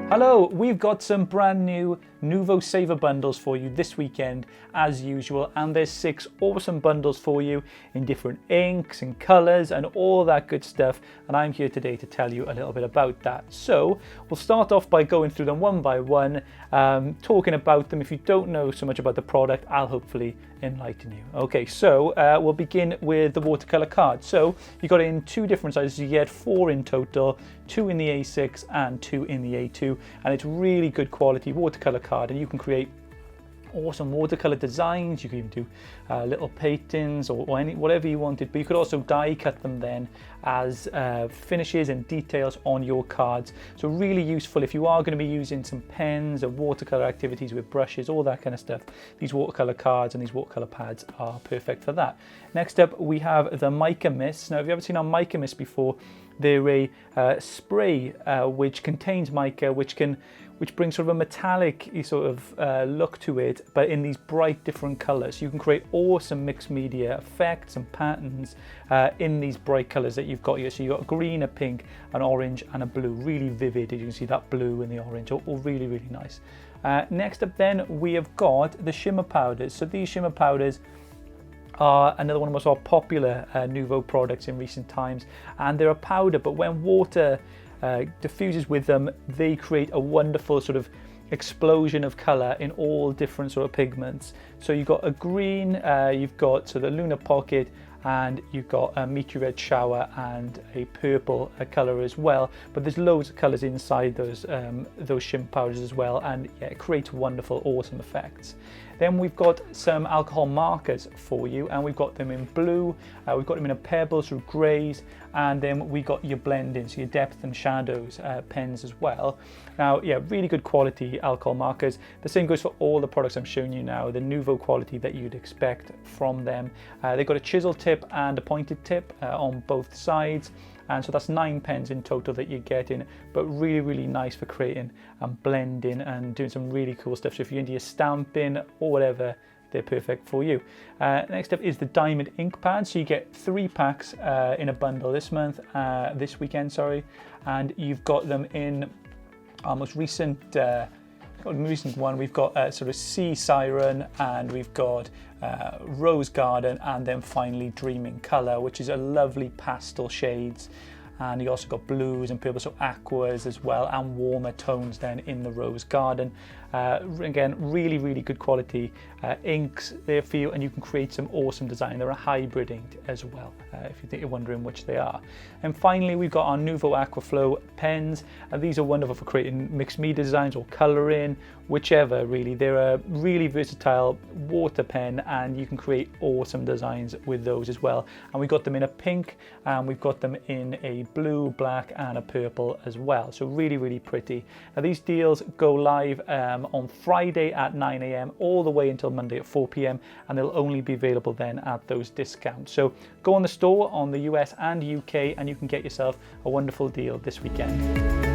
Hello, we've got some brand new Nouveau Saver bundles for you this weekend as usual, and there's 6 awesome bundles for you in different inks and colours and all that good stuff, and I'm here today to tell you a little bit about that. So we'll start off by going through them one by one, talking about them. If you don't know so much about the product, I'll hopefully enlighten you. Okay, so we'll begin with the watercolor card. So you got it in 2 different sizes. You get 4 in total, 2 in the A6 and 2 in the A2, and it's really good quality watercolor card, and you can create awesome watercolor designs. You can even do little paintings or whatever you wanted, but you could also die cut them then as finishes and details on your cards. So really useful if you are going to be using some pens and watercolor activities with brushes, all that kind of stuff. These watercolor cards and these watercolor pads are perfect for that. Next up we have the Mica Mist. Now, if you ever seen our Mica Mist before, they're a spray which contains mica, which brings sort of a metallic sort of look to it, but in these bright different colors. You can create awesome mixed media effects and patterns in these bright colors that you've got here. So you've got a green, a pink, an orange and a blue, really vivid. You can see that blue and the orange, all really, really nice. Next up then we have got the Shimmer Powders. So these Shimmer Powders are another one of the most popular Nouveau products in recent times, and they're a powder, but when water diffuses with them, they create a wonderful sort of explosion of color in all different sort of pigments. So you've got a green, you've got the lunar pocket, and you've got a meteor red shower and a purple color as well, but there's loads of colors inside those shimmer powders as well, and yeah, it creates wonderful, awesome effects. Then we've got some alcohol markers for you, and we've got them in blue, we've got them in a pebbles or greys, and then we got your blending, so your depth and shadows pens as well. Now, yeah, really good quality alcohol markers. The same goes for all the products I'm showing you now, the Nouveau quality that you'd expect from them. They've got a chisel tip and a pointed tip on both sides, and so that's 9 pens in total that you're getting, but really, really nice for creating and blending and doing some really cool stuff. So if you're into your stamping or whatever, they're perfect for you. Next up is the diamond ink pad. So you get 3 packs in a bundle this weekend, sorry, and you've got them in our most recent one. We've got sort of Sea Siren, and we've got Rose Garden, and then finally Dreaming Color, which is a lovely pastel shades. And you also got blues and purples, so aquas as well, and warmer tones then in the Rose Garden. Again, really, really good quality inks there for you, and you can create some awesome design. They're a hybrid ink as well, if you think you're wondering which they are. And finally, we've got our Nouveau Aqua Flow pens, and these are wonderful for creating mixed media designs or colouring, whichever really. They're a really versatile water pen, and you can create awesome designs with those as well. And we've got them in a pink, and we've got them in a blue, black and a purple as well. So really, really pretty. Now these deals go live on Friday at 9 AM all the way until Monday at 4 PM, and they'll only be available then at those discounts. So go on the store on the US and UK, and you can get yourself a wonderful deal this weekend.